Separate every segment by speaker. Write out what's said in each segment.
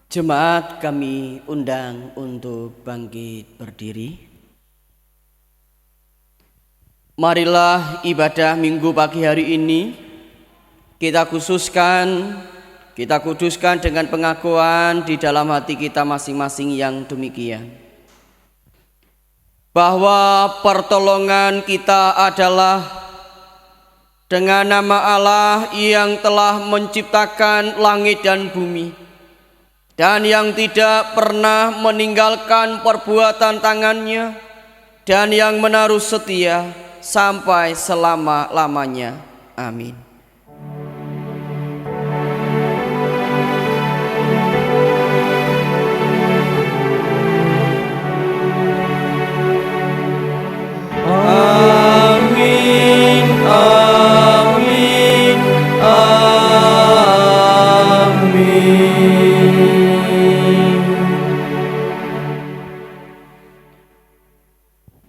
Speaker 1: Jemaat kami undang untuk bangkit berdiri. Marilah ibadah minggu pagi hari ini kita kuduskan dengan pengakuan di dalam hati kita masing-masing yang demikian. Bahwa pertolongan kita adalah dengan nama Allah yang telah menciptakan langit dan bumi, dan yang tidak pernah meninggalkan perbuatan tangannya, dan yang menaruh setia sampai selama-lamanya. Amin.
Speaker 2: Amin, amin, amin.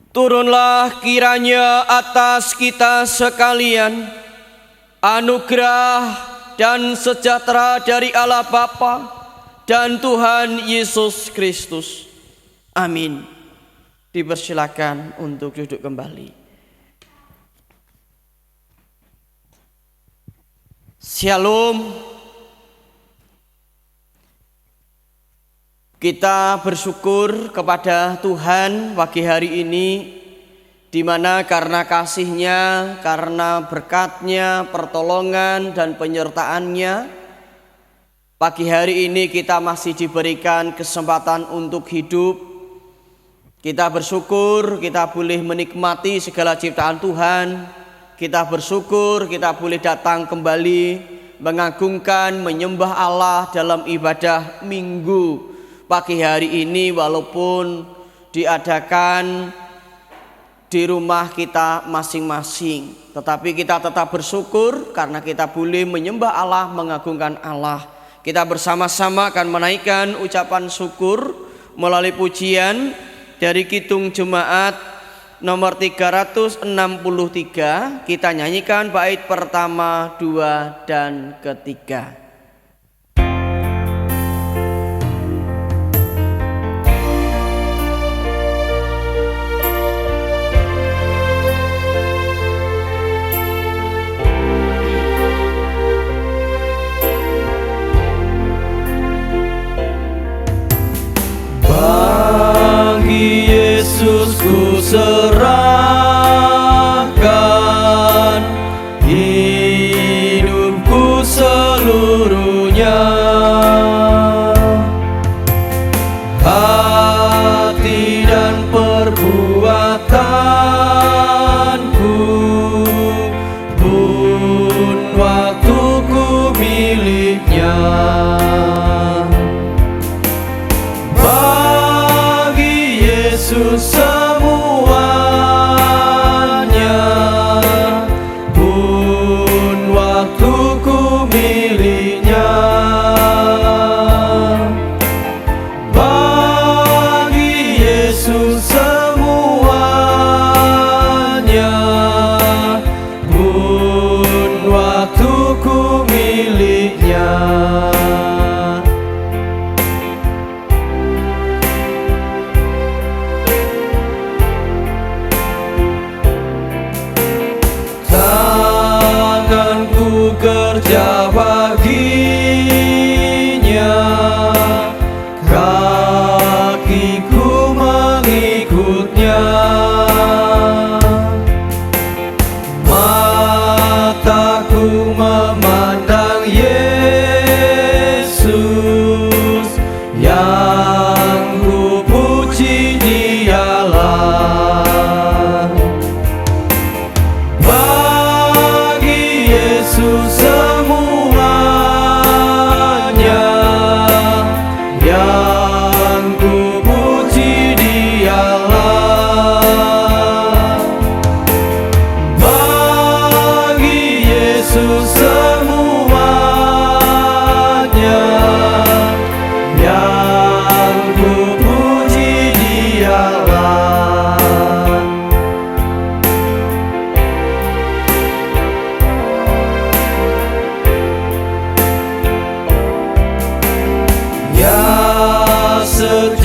Speaker 1: Turunlah kiranya atas kita sekalian anugerah dan sejahtera dari Allah Bapa dan Tuhan Yesus Kristus. Amin. Dipersilakan untuk duduk kembali. Shalom. Kita bersyukur kepada Tuhan pagi hari ini, di mana karena kasih-Nya, karena berkat-Nya, pertolongan dan penyertaan-Nya, pagi hari ini kita masih diberikan kesempatan untuk hidup. Kita bersyukur kita boleh menikmati segala ciptaan Tuhan. Kita bersyukur kita boleh datang kembali mengagungkan, menyembah Allah dalam ibadah minggu pagi hari ini, walaupun diadakan di rumah kita masing-masing. Tetapi kita tetap bersyukur karena kita boleh menyembah Allah, mengagungkan Allah. Kita bersama-sama akan menaikkan ucapan syukur melalui pujian dari Kidung Jemaat nomor 363. Kita nyanyikan bait pertama, 2, dan ketiga.
Speaker 2: Bagi Yesus ku serahkan hidupku seluruhnya, hati dan perbuatanku pun waktuku miliknya. Yesus semuanya pun waktuku miliknya.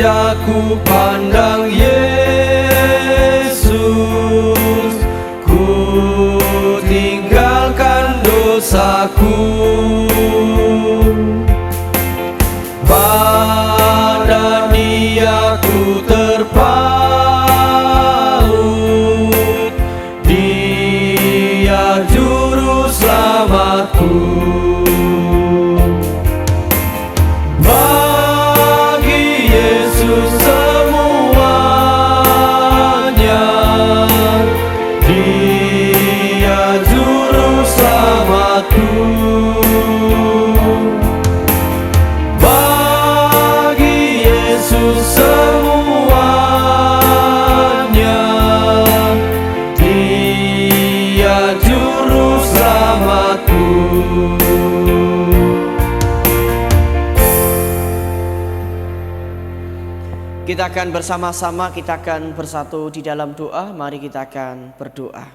Speaker 2: wajahku pandang Yesus, ku tinggalkan dosaku. Pada Dia ku terpaut, Dia juru selamatku. Bagi Yesus semuanya, Dia juru selamatku. Bagi Yesus semuanya, Dia juru selamatku.
Speaker 1: Kita akan bersama-sama, kita akan bersatu di dalam doa. Mari kita akan berdoa.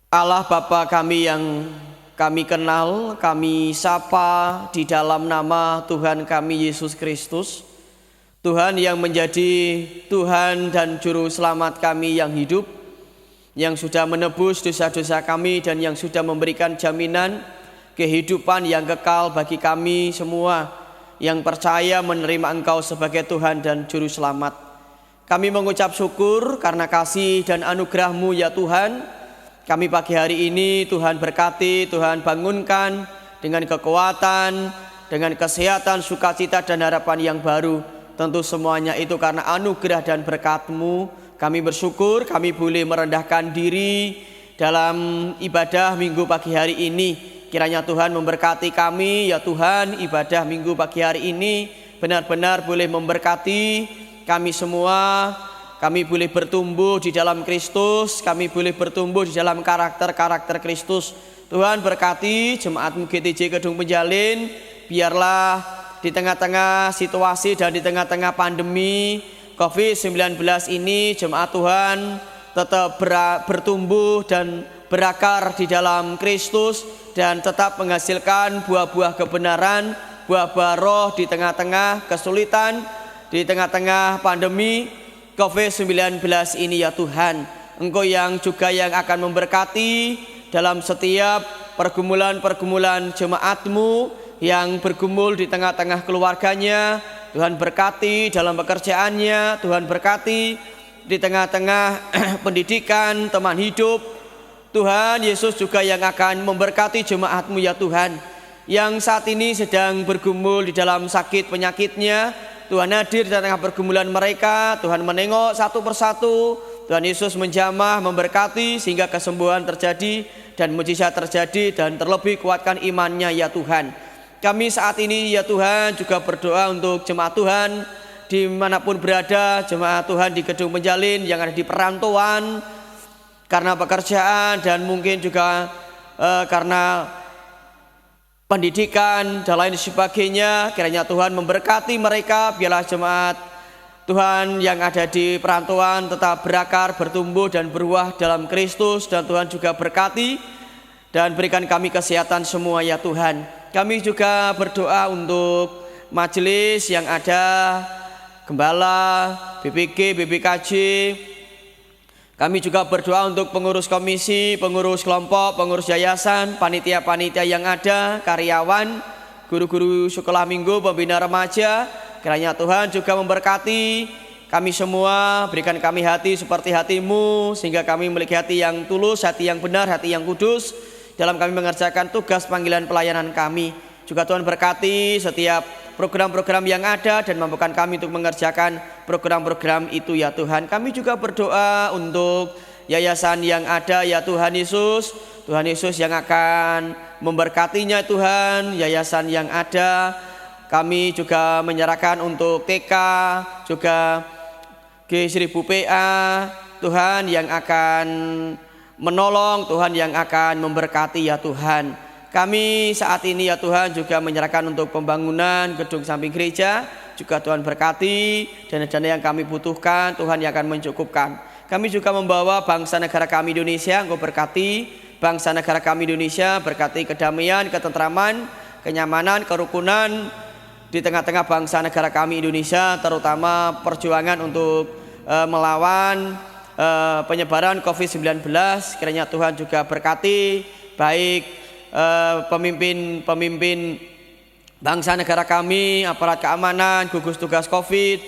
Speaker 1: Allah Bapa kami yang kami kenal, kami sapa di dalam nama Tuhan kami Yesus Kristus, Tuhan yang menjadi Tuhan dan Juru Selamat kami yang hidup, yang sudah menebus dosa-dosa kami dan yang sudah memberikan jaminan kehidupan yang kekal bagi kami semua yang percaya menerima Engkau sebagai Tuhan dan Juru Selamat. Kami mengucap syukur karena kasih dan anugerah-Mu ya Tuhan. Kami pagi hari ini Tuhan berkati, Tuhan bangunkan dengan kekuatan, dengan kesehatan, sukacita dan harapan yang baru. Tentu semuanya itu karena anugerah dan berkat-Mu. Kami bersyukur kami boleh merendahkan diri dalam ibadah minggu pagi hari ini. Kiranya Tuhan memberkati kami ya Tuhan, ibadah minggu pagi hari ini benar-benar boleh memberkati kami semua. Kami boleh bertumbuh di dalam Kristus, kami boleh bertumbuh di dalam karakter-karakter Kristus. Tuhan berkati jemaat-Mu GTJ Kedung Penjalin, biarlah di tengah-tengah situasi dan di tengah-tengah pandemi COVID-19 ini jemaat Tuhan tetap bertumbuh dan berakar di dalam Kristus dan tetap menghasilkan buah-buah kebenaran, buah-buah roh di tengah-tengah kesulitan, di tengah-tengah pandemi COVID-19 ini ya Tuhan. Engkau yang juga yang akan memberkati dalam setiap pergumulan-pergumulan jemaat-Mu yang bergumul di tengah-tengah keluarganya. Tuhan berkati dalam pekerjaannya, Tuhan berkati di tengah-tengah pendidikan, teman hidup. Tuhan Yesus juga yang akan memberkati jemaat-Mu ya Tuhan, yang saat ini sedang bergumul di dalam sakit penyakitnya. Tuhan hadir di tengah pergumulan mereka. Tuhan menengok satu persatu. Tuhan Yesus menjamah, memberkati sehingga kesembuhan terjadi dan mujizat terjadi, dan terlebih kuatkan imannya ya Tuhan. Kami saat ini ya Tuhan juga berdoa untuk jemaat Tuhan dimanapun berada, jemaat Tuhan di Kedung Penjalin yang ada di perantauan karena pekerjaan dan mungkin juga karena pendidikan dan lain sebagainya. Kiranya Tuhan memberkati mereka. Biarlah jemaat Tuhan yang ada di perantauan tetap berakar, bertumbuh dan berbuah dalam Kristus. Dan Tuhan juga berkati dan berikan kami kesehatan semua ya Tuhan. Kami juga berdoa untuk majelis yang ada, gembala, BPG, BPKJ. Kami juga berdoa untuk pengurus komisi, pengurus kelompok, pengurus yayasan, panitia-panitia yang ada, karyawan, guru-guru sekolah minggu, pembina remaja. Kiranya Tuhan juga memberkati kami semua, berikan kami hati seperti hati-Mu, sehingga kami memiliki hati yang tulus, hati yang benar, hati yang kudus dalam kami mengerjakan tugas panggilan pelayanan kami. Juga Tuhan berkati setiap program-program yang ada dan mampukan kami untuk mengerjakan program-program itu ya Tuhan. Kami juga berdoa untuk yayasan yang ada ya Tuhan Yesus. Tuhan Yesus yang akan memberkatinya Tuhan, yayasan yang ada. Kami juga menyerahkan untuk TK, juga G1000 PA, Tuhan yang akan menolong, Tuhan yang akan memberkati ya Tuhan. Kami saat ini ya Tuhan juga menyerahkan untuk pembangunan gedung samping gereja. Juga Tuhan berkati dana-dana yang kami butuhkan, Tuhan yang akan mencukupkan. Kami juga membawa bangsa negara kami Indonesia, Engkau berkati bangsa negara kami Indonesia, berkati kedamaian, ketentraman, kenyamanan, kerukunan di tengah-tengah bangsa negara kami Indonesia, terutama perjuangan untuk melawan penyebaran COVID-19. Kiranya Tuhan juga berkati baik pemimpin bangsa negara kami, aparat keamanan, gugus tugas COVID,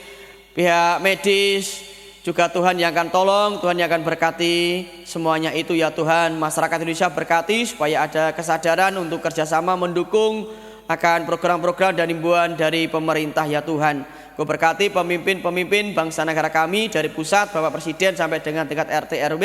Speaker 1: pihak medis, juga Tuhan yang akan tolong, Tuhan yang akan berkati semuanya itu ya Tuhan. Masyarakat Indonesia berkati supaya ada kesadaran untuk kerjasama mendukung akan program-program dan himbauan dari pemerintah ya Tuhan. Kau berkati pemimpin bangsa negara kami dari pusat, Bapak Presiden sampai dengan tingkat RT RW.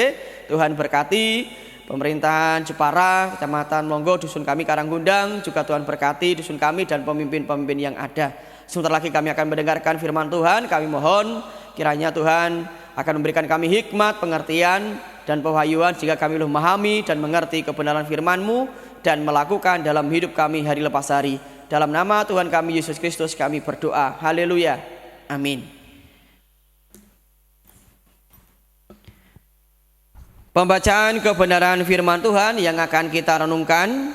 Speaker 1: Tuhan berkati pemerintahan Jepara, Kecamatan Monggo, dusun kami Karanggundang, juga Tuhan berkati dusun kami dan pemimpin-pemimpin yang ada. Sebentar lagi kami akan mendengarkan firman Tuhan. Kami mohon kiranya Tuhan akan memberikan kami hikmat, pengertian dan pewahyuan sehingga kami memahami dan mengerti kebenaran firman-Mu dan melakukan dalam hidup kami hari lepas hari. Dalam nama Tuhan kami Yesus Kristus kami berdoa. Haleluya. Amin. Pembacaan kebenaran firman Tuhan yang akan kita renungkan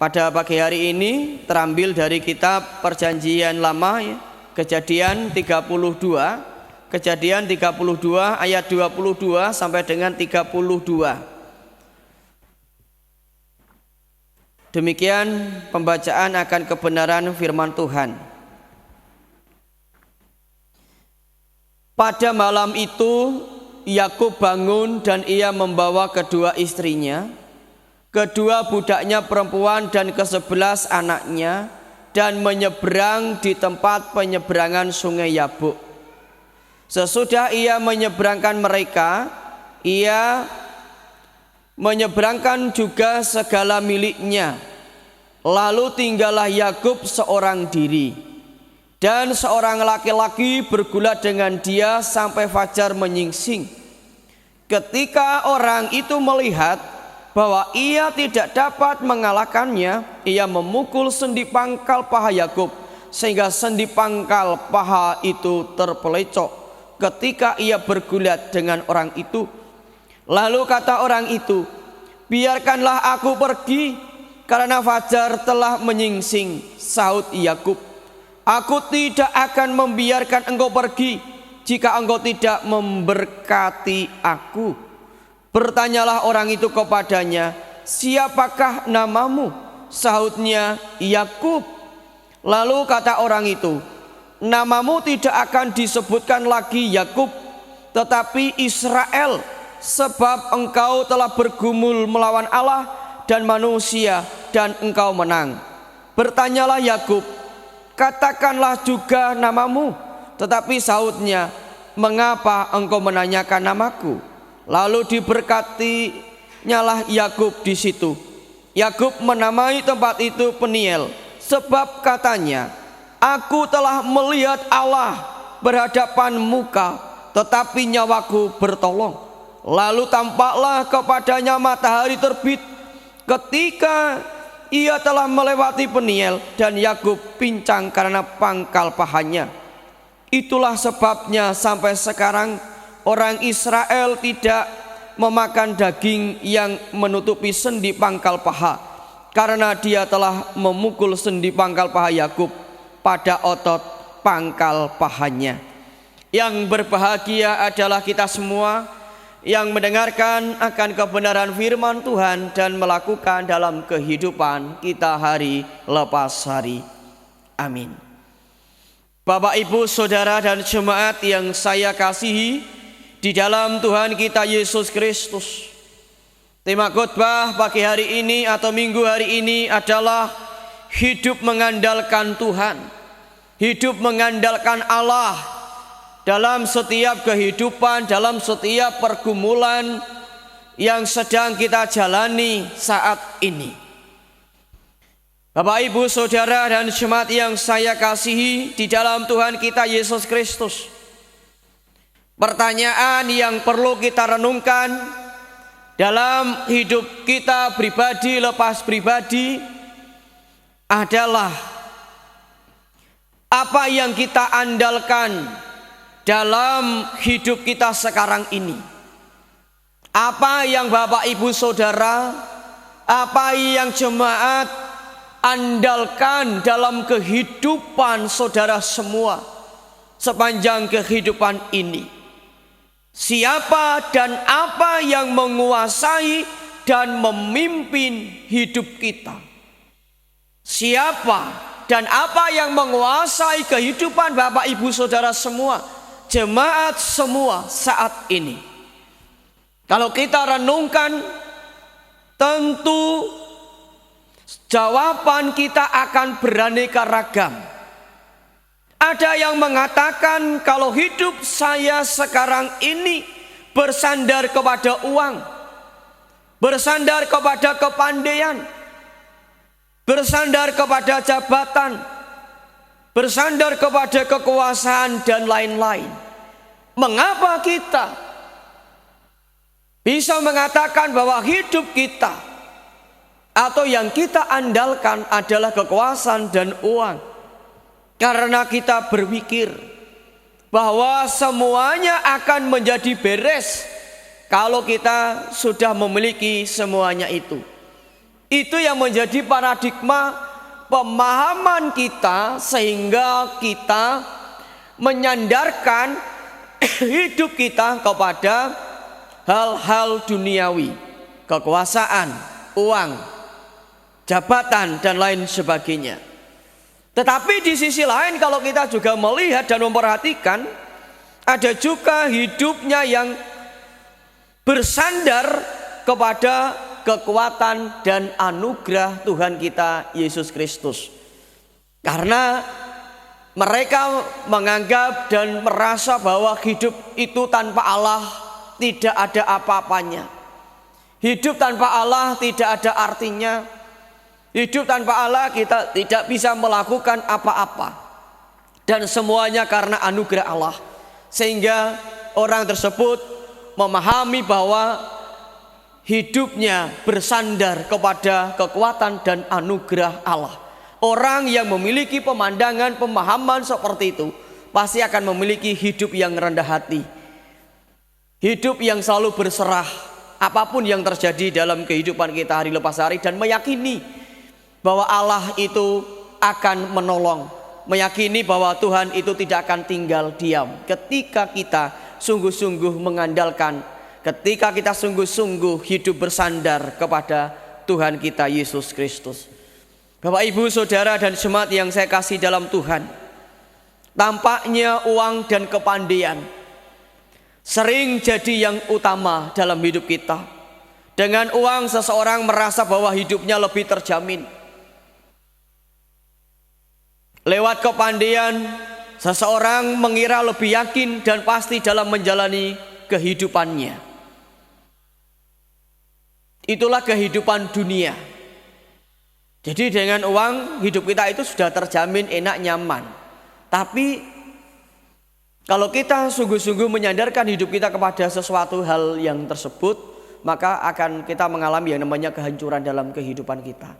Speaker 1: pada pagi hari ini terambil dari kitab Perjanjian Lama ya, Kejadian 32 ayat 22 sampai dengan 32. Demikian pembacaan akan kebenaran firman Tuhan. Pada malam itu Yakub bangun dan ia membawa kedua istrinya, kedua budaknya perempuan dan ke-11 anaknya, dan menyeberang di tempat penyeberangan sungai Yabok. Sesudah ia menyeberangkan mereka, ia menyeberangkan juga segala miliknya. Lalu tinggallah Yakub seorang diri, dan seorang laki-laki bergulat dengan dia sampai fajar menyingsing. Ketika orang itu melihat bahwa ia tidak dapat mengalahkannya, ia memukul sendi pangkal paha Yakub sehingga sendi pangkal paha itu terpelecok ketika ia bergulat dengan orang itu. Lalu kata orang itu, biarkanlah aku pergi karena fajar telah menyingsing. Sahut Yakub, aku tidak akan membiarkan engkau pergi jika engkau tidak memberkati aku. Bertanyalah orang itu kepadanya, siapakah namamu? Sahutnya, Yakub. Lalu kata orang itu, namamu tidak akan disebutkan lagi Yakub, tetapi Israel, sebab engkau telah bergumul melawan Allah dan manusia dan engkau menang. Bertanyalah Yakub, katakanlah juga namamu. Tetapi sahutnya, mengapa engkau menanyakan namaku? Lalu diberkatinyalah Yakub di situ. Yakub menamai tempat itu Peniel, sebab katanya, aku telah melihat Allah berhadapan muka, tetapi nyawaku bertolong. Lalu tampaklah kepadanya matahari terbit ketika ia telah melewati Peniel, dan Yakub pincang karena pangkal pahanya. Itulah sebabnya sampai sekarang orang Israel tidak memakan daging yang menutupi sendi pangkal paha, karena dia telah memukul sendi pangkal paha Yakub pada otot pangkal pahanya. Yang berbahagia adalah kita semua yang mendengarkan akan kebenaran firman Tuhan dan melakukan dalam kehidupan kita hari lepas hari. Amin. Bapak, Ibu, Saudara dan jemaat yang saya kasihi di dalam Tuhan kita Yesus Kristus, tema khotbah pagi hari ini atau minggu hari ini adalah hidup mengandalkan Tuhan, hidup mengandalkan Allah dalam setiap kehidupan, dalam setiap pergumulan yang sedang kita jalani saat ini. Bapak, Ibu, Saudara dan jemaat yang saya kasihi di dalam Tuhan kita Yesus Kristus, pertanyaan yang perlu kita renungkan dalam hidup kita pribadi lepas pribadi adalah apa yang kita andalkan dalam hidup kita sekarang ini. Apa yang Bapak, Ibu, Saudara, apa yang jemaat, andalkan dalam kehidupan saudara semua sepanjang kehidupan ini. Siapa dan apa yang menguasai dan memimpin hidup kita? Siapa dan apa yang menguasai kehidupan Bapak Ibu Saudara semua, jemaat semua saat ini? Kalau kita renungkan, tentu jawaban kita akan beraneka ragam. Ada yang mengatakan kalau hidup saya sekarang ini bersandar kepada uang, bersandar kepada kepandaian, bersandar kepada jabatan, bersandar kepada kekuasaan dan lain-lain. Mengapa kita bisa mengatakan bahwa hidup kita atau yang kita andalkan adalah kekuasaan dan uang? Karena kita berpikir bahwa semuanya akan menjadi beres kalau kita sudah memiliki semuanya itu. Itu yang menjadi paradigma pemahaman kita, sehingga kita menyandarkan hidup kita kepada hal-hal duniawi, kekuasaan, uang, jabatan, dan lain sebagainya. Tetapi di sisi lain, kalau kita juga melihat dan memperhatikan, ada juga hidupnya yang bersandar kepada kekuatan dan anugerah Tuhan kita Yesus Kristus. Karena mereka menganggap dan merasa bahwa hidup itu tanpa Allah tidak ada apa-apanya. Hidup tanpa Allah tidak ada artinya. Hidup tanpa Allah kita tidak bisa melakukan apa-apa. Dan semuanya karena anugerah Allah. Sehingga orang tersebut memahami bahwa hidupnya bersandar kepada kekuatan dan anugerah Allah. Orang yang memiliki pemandangan, pemahaman seperti itu pasti akan memiliki hidup yang rendah hati, hidup yang selalu berserah apapun yang terjadi dalam kehidupan kita hari lepas hari, dan meyakini bahwa Allah itu akan menolong, meyakini bahwa Tuhan itu tidak akan tinggal diam ketika kita sungguh-sungguh mengandalkan, ketika kita sungguh-sungguh hidup bersandar kepada Tuhan kita Yesus Kristus. Bapak Ibu Saudara dan jemaat yang saya kasih dalam Tuhan, tampaknya uang dan kepandaian sering jadi yang utama dalam hidup kita. Dengan uang seseorang merasa bahwa hidupnya lebih terjamin. Lewat kepandaian, seseorang mengira lebih yakin dan pasti dalam menjalani kehidupannya. Itulah kehidupan dunia. Jadi dengan uang hidup kita itu sudah terjamin, enak, nyaman. Tapi kalau kita sungguh-sungguh menyandarkan hidup kita kepada sesuatu hal yang tersebut, maka akan kita mengalami yang namanya kehancuran dalam kehidupan kita.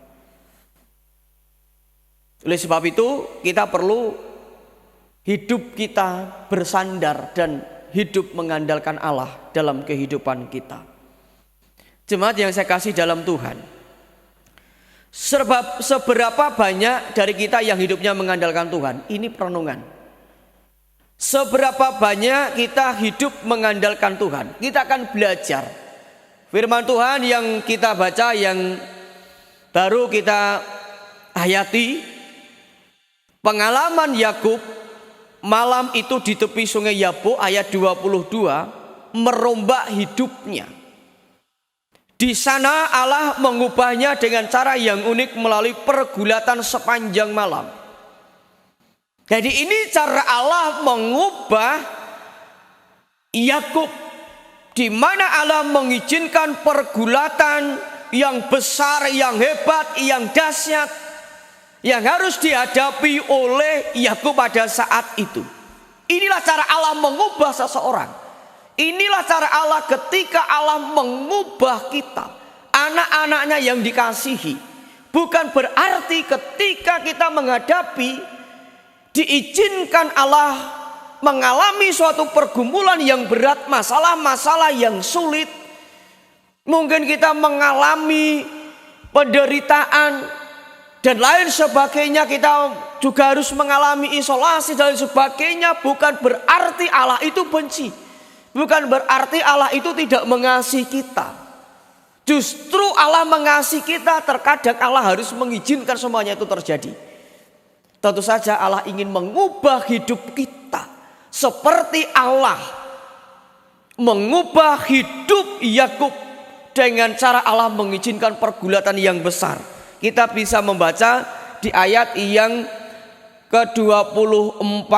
Speaker 1: Oleh sebab itu kita perlu hidup kita bersandar dan hidup mengandalkan Allah dalam kehidupan kita. Jemaat yang saya kasih dalam Tuhan, seberapa banyak dari kita yang hidupnya mengandalkan Tuhan? Ini perenungan. Seberapa banyak kita hidup mengandalkan Tuhan? Kita akan belajar firman Tuhan yang kita baca, yang baru kita hayati. Pengalaman Yakub malam itu di tepi sungai Yabok, ayat 22, merombak hidupnya. Di sana Allah mengubahnya dengan cara yang unik melalui pergulatan sepanjang malam. Jadi ini cara Allah mengubah Yakub, di mana Allah mengizinkan pergulatan yang besar, yang hebat, yang dahsyat, yang harus dihadapi oleh Yakub pada saat itu. Inilah cara Allah mengubah seseorang. Inilah cara Allah ketika Allah mengubah kita, anak-anaknya yang dikasihi. Bukan berarti ketika kita menghadapi, diizinkan Allah mengalami suatu pergumulan yang berat, masalah-masalah yang sulit. Mungkin kita mengalami penderitaan, dan lain sebagainya, kita juga harus mengalami isolasi dan sebagainya, bukan berarti Allah itu benci. Bukan berarti Allah itu tidak mengasihi kita. Justru Allah mengasihi kita, terkadang Allah harus mengizinkan semuanya itu terjadi. Tentu saja Allah ingin mengubah hidup kita seperti Allah mengubah hidup Yakub dengan cara Allah mengizinkan pergulatan yang besar. Kita bisa membaca di ayat yang ke-24.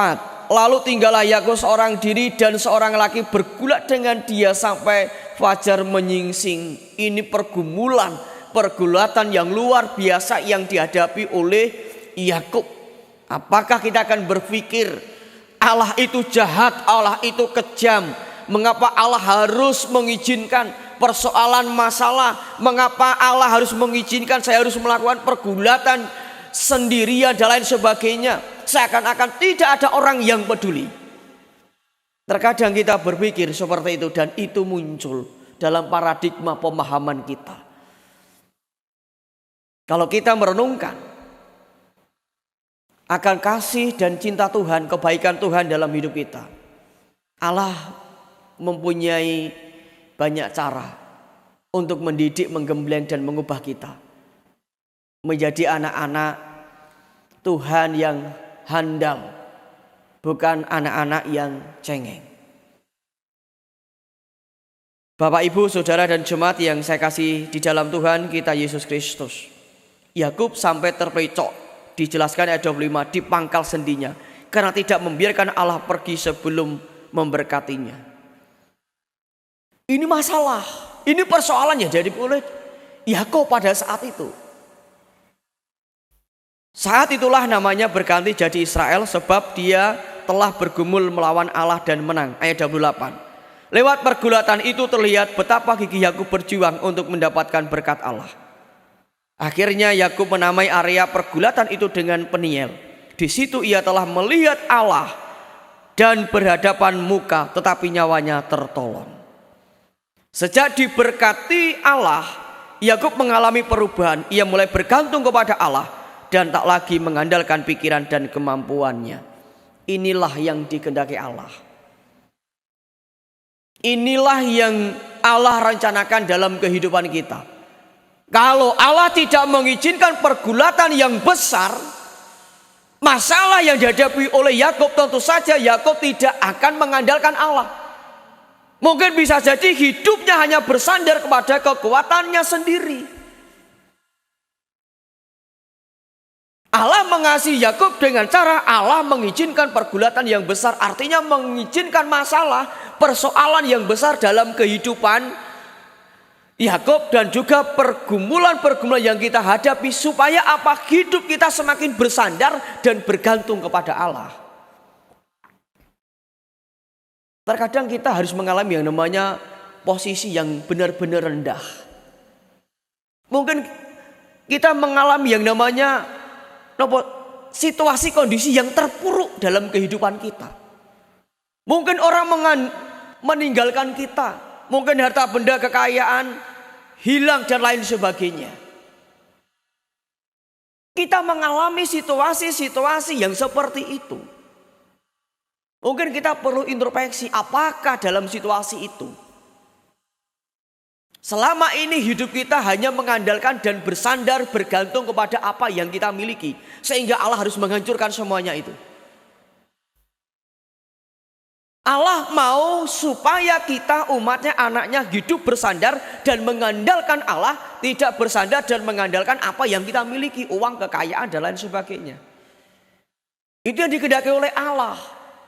Speaker 1: Lalu tinggallah Yakub seorang diri dan seorang laki bergulat dengan dia sampai fajar menyingsing. Ini pergulatan yang luar biasa yang dihadapi oleh Yakub. Apakah kita akan berpikir Allah itu jahat, Allah itu kejam? Mengapa Allah harus mengizinkan persoalan masalah? Mengapa Allah harus mengizinkan saya harus melakukan pergulatan sendirian dan lain sebagainya? Seakan-akan tidak ada orang yang peduli. Terkadang kita berpikir seperti itu, dan itu muncul dalam paradigma pemahaman kita. Kalau kita merenungkan akan kasih dan cinta Tuhan, kebaikan Tuhan dalam hidup kita, Allah mempunyai banyak cara untuk mendidik, menggembleng dan mengubah kita menjadi anak-anak Tuhan yang handal, bukan anak-anak yang cengeng. Bapak, Ibu, Saudara dan jemaat yang saya kasih di dalam Tuhan kita Yesus Kristus, Yakub sampai terpecok, dijelaskan ayat 25, di pangkal sendinya, karena tidak membiarkan Allah pergi sebelum memberkatinya. Ini masalah, ini persoalan yang jadi oleh Yakub pada saat itu. Saat itulah namanya berganti jadi Israel, sebab dia telah bergumul melawan Allah dan menang. Ayat 28. Lewat pergulatan itu terlihat betapa gigih Yakub berjuang untuk mendapatkan berkat Allah. Akhirnya Yakub menamai area pergulatan itu dengan Peniel. Di situ ia telah melihat Allah dan berhadapan muka, tetapi nyawanya tertolong. Sejak diberkati Allah, Yakub mengalami perubahan. Ia mulai bergantung kepada Allah dan tak lagi mengandalkan pikiran dan kemampuannya. Inilah yang dikehendaki Allah. Inilah yang Allah rencanakan dalam kehidupan kita. Kalau Allah tidak mengizinkan pergulatan yang besar, masalah yang dihadapi oleh Yakub, tentu saja Yakub tidak akan mengandalkan Allah. Mungkin bisa jadi hidupnya hanya bersandar kepada kekuatannya sendiri. Allah mengasihi Yakub dengan cara Allah mengizinkan pergulatan yang besar, artinya mengizinkan masalah, persoalan yang besar dalam kehidupan Yakub dan juga pergumulan-pergumulan yang kita hadapi, supaya apa? Hidup kita semakin bersandar dan bergantung kepada Allah. Terkadang kita harus mengalami yang namanya posisi yang benar-benar rendah. Mungkin kita mengalami yang namanya situasi kondisi yang terpuruk dalam kehidupan kita. Mungkin orang meninggalkan kita, mungkin harta benda kekayaan hilang dan lain sebagainya. Kita mengalami situasi-situasi yang seperti itu. Mungkin kita perlu introspeksi, apakah dalam situasi itu selama ini hidup kita hanya mengandalkan dan bersandar bergantung kepada apa yang kita miliki, sehingga Allah harus menghancurkan semuanya itu. Allah mau supaya kita umatnya, anaknya hidup bersandar dan mengandalkan Allah, tidak bersandar dan mengandalkan apa yang kita miliki, uang, kekayaan dan lain sebagainya. Itu yang dikehendaki oleh Allah.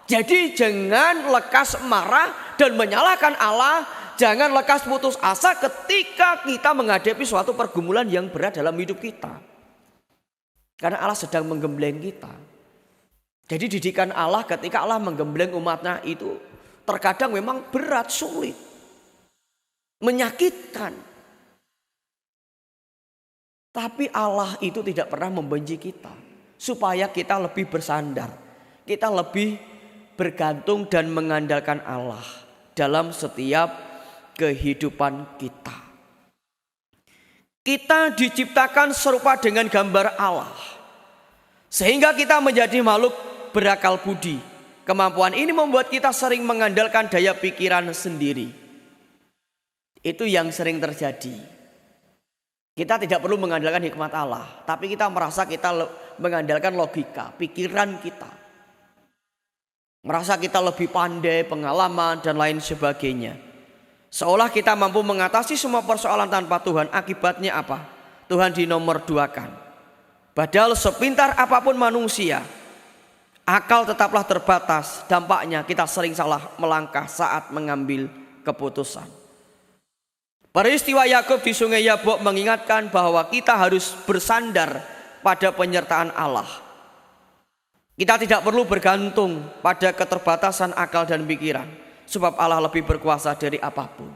Speaker 1: Jadi jangan lekas marah dan menyalahkan Allah, jangan lekas putus asa ketika kita menghadapi suatu pergumulan yang berat dalam hidup kita. Karena Allah sedang menggembleng kita. Jadi didikan Allah ketika Allah menggembleng umatnya itu terkadang memang berat, sulit, menyakitkan. Tapi Allah itu tidak pernah membenci kita, supaya kita lebih bersandar, kita lebih bergantung dan mengandalkan Allah dalam setiap kehidupan kita. Kita diciptakan serupa dengan gambar Allah, sehingga kita menjadi makhluk berakal budi. Kemampuan ini membuat kita sering mengandalkan daya pikiran sendiri. Itu yang sering terjadi. Kita tidak perlu mengandalkan hikmat Allah, tapi kita merasa kita mengandalkan logika, pikiran kita. Merasa kita lebih pandai, pengalaman dan lain sebagainya. Seolah kita mampu mengatasi semua persoalan tanpa Tuhan. Akibatnya apa? Tuhan dinomor duakan. Padahal sepintar apapun manusia, akal tetaplah terbatas. Dampaknya kita sering salah melangkah saat mengambil keputusan. Peristiwa Yakub di Sungai Yabok mengingatkan bahwa kita harus bersandar pada penyertaan Allah. Kita tidak perlu bergantung pada keterbatasan akal dan pikiran, sebab Allah lebih berkuasa dari apapun.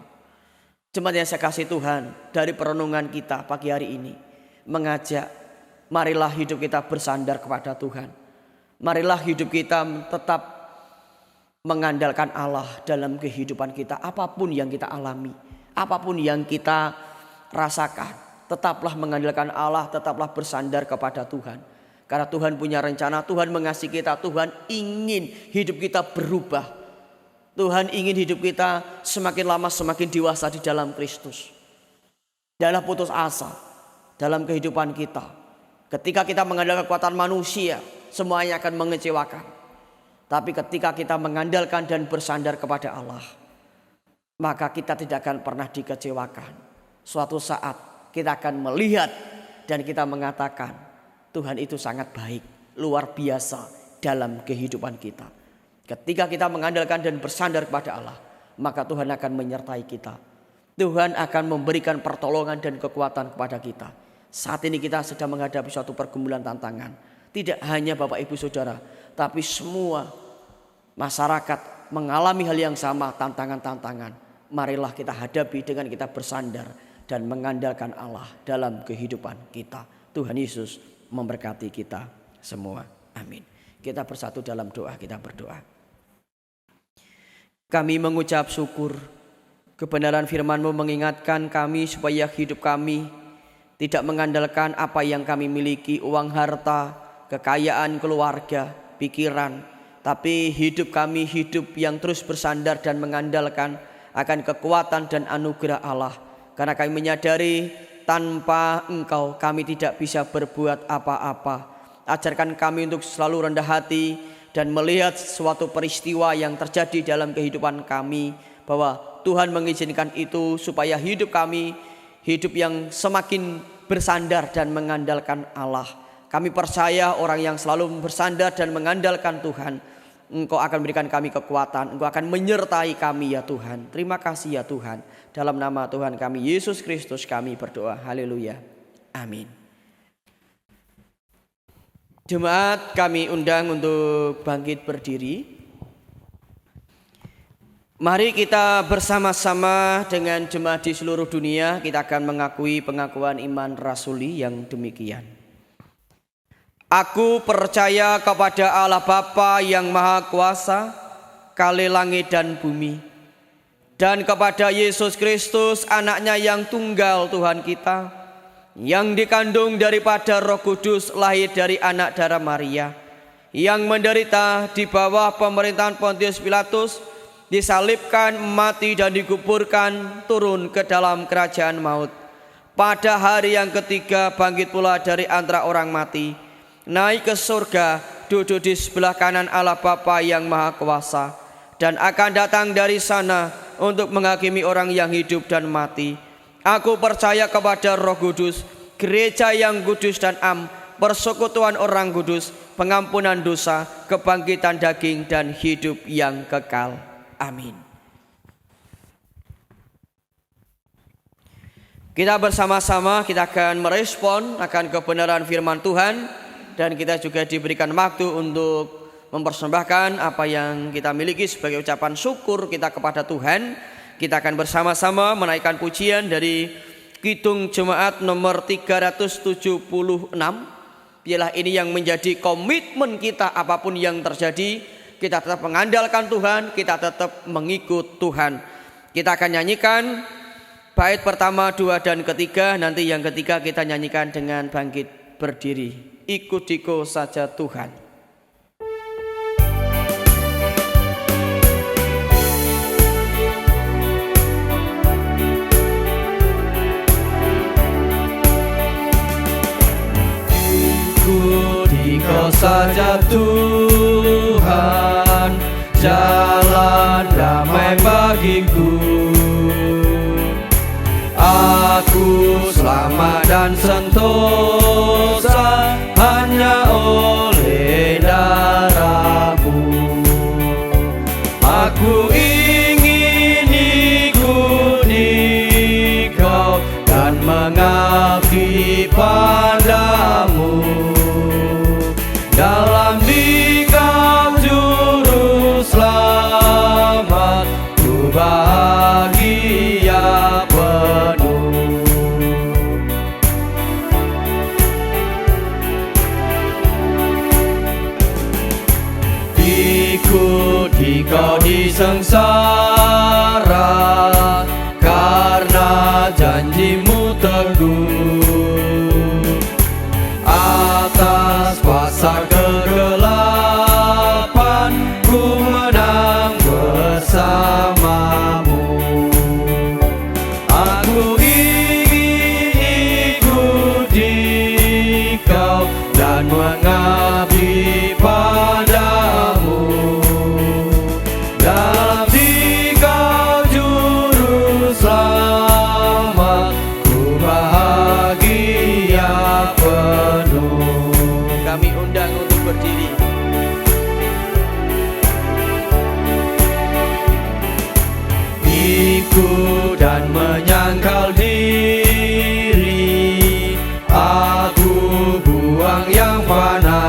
Speaker 1: Jemaat yang saya kasih Tuhan, dari perenungan kita pagi hari ini mengajak, marilah hidup kita bersandar kepada Tuhan. Marilah hidup kita tetap mengandalkan Allah dalam kehidupan kita. Apapun yang kita alami, apapun yang kita rasakan, tetaplah mengandalkan Allah, tetaplah bersandar kepada Tuhan. Karena Tuhan punya rencana, Tuhan mengasihi kita, Tuhan ingin hidup kita berubah. Tuhan ingin hidup kita semakin lama semakin dewasa di dalam Kristus. Janganlah putus asa dalam kehidupan kita. Ketika kita mengandalkan kekuatan manusia, semuanya akan mengecewakan. Tapi ketika kita mengandalkan dan bersandar kepada Allah, maka kita tidak akan pernah dikecewakan. Suatu saat kita akan melihat dan kita mengatakan, Tuhan itu sangat baik, luar biasa dalam kehidupan kita. Ketika kita mengandalkan dan bersandar kepada Allah, maka Tuhan akan menyertai kita. Tuhan akan memberikan pertolongan dan kekuatan kepada kita. Saat ini kita sedang menghadapi suatu pergumulan tantangan. Tidak hanya Bapak Ibu Saudara, tapi semua masyarakat mengalami hal yang sama, tantangan-tantangan. Marilah kita hadapi dengan kita bersandar dan mengandalkan Allah dalam kehidupan kita. Tuhan Yesus memberkati kita semua. Amin. Kita bersatu dalam doa, kita berdoa. Kami mengucap syukur, kebenaran firman-Mu mengingatkan kami supaya hidup kami tidak mengandalkan apa yang kami miliki, uang, harta, kekayaan, keluarga, pikiran. Tapi hidup kami hidup yang terus bersandar dan mengandalkan akan kekuatan dan anugerah Allah. Karena kami menyadari tanpa Engkau kami tidak bisa berbuat apa-apa. Ajarkan kami untuk selalu rendah hati dan melihat suatu peristiwa yang terjadi dalam kehidupan kami, bahwa Tuhan mengizinkan itu supaya hidup kami hidup yang semakin bersandar dan mengandalkan Allah. Kami percaya orang yang selalu bersandar dan mengandalkan Tuhan, Engkau akan berikan kami kekuatan, Engkau akan menyertai kami ya Tuhan. Terima kasih ya Tuhan. Dalam nama Tuhan kami Yesus Kristus kami berdoa. Haleluya. Amin. Jemaat kami undang untuk bangkit berdiri. Mari kita bersama-sama dengan jemaat di seluruh dunia, kita akan mengakui pengakuan iman rasuli yang demikian. Aku percaya kepada Allah Bapa yang Maha Kuasa, kali langit dan bumi, dan kepada Yesus Kristus anaknya yang tunggal Tuhan kita, yang dikandung daripada Roh Kudus, lahir dari anak darah Maria, yang menderita di bawah pemerintahan Pontius Pilatus, disalibkan, mati dan dikuburkan, turun ke dalam kerajaan maut. Pada hari yang ketiga bangkit pula dari antara orang mati, naik ke surga, duduk di sebelah kanan Allah Bapa yang Maha Kuasa, dan akan datang dari sana untuk menghakimi orang yang hidup dan mati. Aku percaya kepada Roh Kudus, gereja yang kudus dan am, persekutuan orang kudus, pengampunan dosa, kebangkitan daging dan hidup yang kekal. Amin. Kita bersama-sama kita akan merespon akan kebenaran firman Tuhan. Dan kita juga diberikan waktu untuk mempersembahkan apa yang kita miliki sebagai ucapan syukur kita kepada Tuhan. Kita akan bersama-sama menaikkan pujian dari Kidung Jemaat nomor 376. Biarlah ini yang menjadi komitmen kita, apapun yang terjadi, kita tetap mengandalkan Tuhan, kita tetap mengikut Tuhan. Kita akan nyanyikan bait pertama, dua, dan ketiga. Nanti yang ketiga kita nyanyikan dengan bangkit berdiri. Ikutiku saja Tuhan.
Speaker 2: Ikutiku saja Tuhan, jalan damai bagiku. Aku selamat dan sentosa hanya oleh darah-Mu. Aku ingin ikuti Kau dan mengabdi padamu. Dalam Dikau juru selamat, ku bahagia penuh. Ikuti Kau di sengsara, karena janji-Mu teguh. Atas pasar kegelapan, ku menang bersama-Mu. Aku ingin ikuti Kau dan mengabdi padamu. Dalam Dikau juru selamat, ku bahagia penuh.
Speaker 1: Kami undang untuk berdiri.
Speaker 2: Ikut dan menyangkal diri, aku buang yang fana.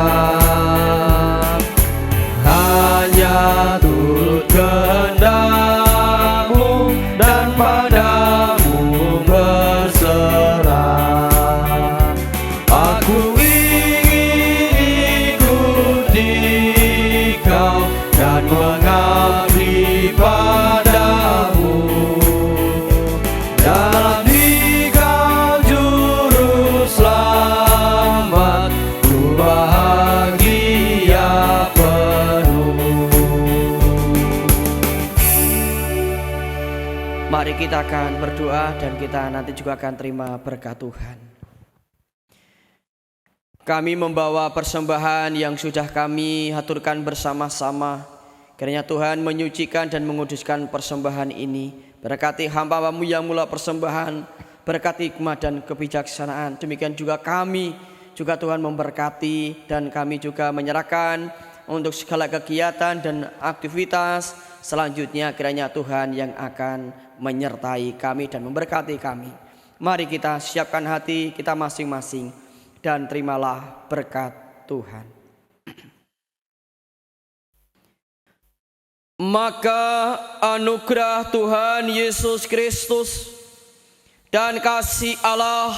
Speaker 2: Hanya turut kehendak-Mu dan padamu berserah. Aku ingin ikuti Kau dan mengabdi padamu. Dalam Dikau juru selamat, ku bahagia penuh.
Speaker 1: Mari kita akan berdoa dan kita nanti juga akan terima berkat Tuhan. Kami membawa persembahan yang sudah kami haturkan bersama-sama. Kiranya Tuhan menyucikan dan menguduskan persembahan ini. Berkati hamba-Mu yang mula persembahan, berkati hikmat dan kebijaksanaan. Demikian juga kami juga Tuhan memberkati, dan kami juga menyerahkan untuk segala kegiatan dan aktivitas selanjutnya. Kiranya Tuhan yang akan menyertai kami dan memberkati kami. Mari kita siapkan hati kita masing-masing dan terimalah berkat Tuhan. Maka anugerah Tuhan Yesus Kristus dan kasih Allah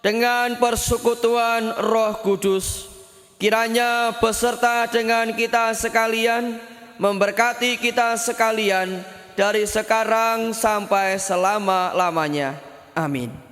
Speaker 1: dengan persekutuan Roh Kudus kiranya beserta dengan kita sekalian, memberkati kita sekalian dari sekarang sampai selama-lamanya. Amin.